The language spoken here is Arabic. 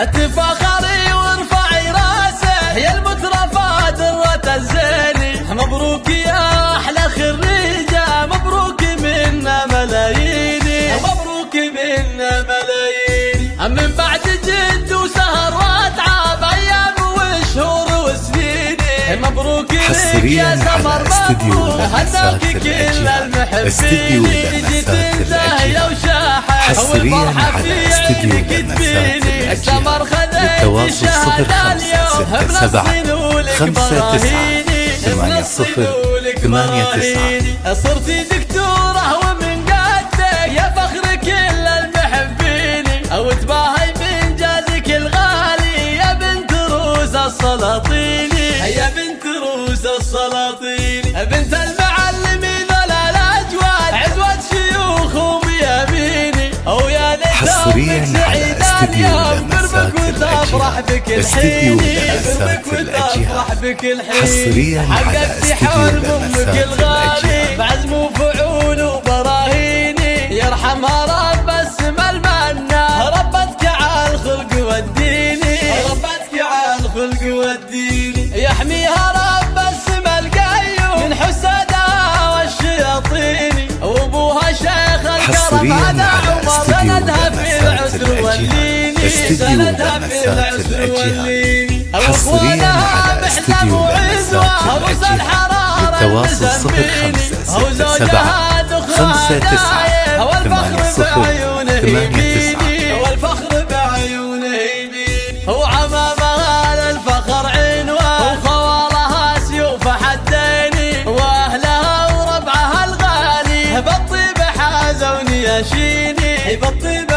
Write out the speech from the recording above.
تفاخري وارفعي راسك يا المترفة درة الزيني، مبروك يا احلى خريجة، مبروك منا ملاييني، مبروك منا ملاييني. من بعد جد وسهر واتعب ايام وشهور وسنيني، مبروك لك يا سمر مبروك هناك كل المحبين، جيت انتهي وشاحت والفرحة في عينك تبيني، السمر خذيت الشهادة اليوم بنصين ولك براهيني، بنصين ولك براهيني. صرتي دكتورة ومن قدك يا فخر كل المحبين، وتباهي بإنجازك الغالي يا بنت روس السلاطين، يا بنت روس السلاطين، بنت المعلمين ولا الأجواد عزوة شيوخ ومياميني، ويا ليت أمك سعيدة اليوم بربك وتفرح بك الحين، بربك وتفرح بك الحين. حققتي حلم أمك الغالي بعزم وفعول وبراهيني، يرحمها رب السما المنة، ربتك على الخلق والديني، ربتك على الخلق والديني، يحميها رب السما القيوم من حسدها والشياطين، وابوها شيخ الكرم هذا عمر سندها في العسر واللين، سندها في العسر واللين، واخوانها محلم وعزوه عروس الحراره المزمين، وزوجها دخان دايم والفخر بعيونه يبيني، والفخر بعيونه يبيني، وعمامها للفخر عنوه وخوالها سيوف حديني، واهلها وربعها الغالي بالطيب حازوا نياشيني، بالطيب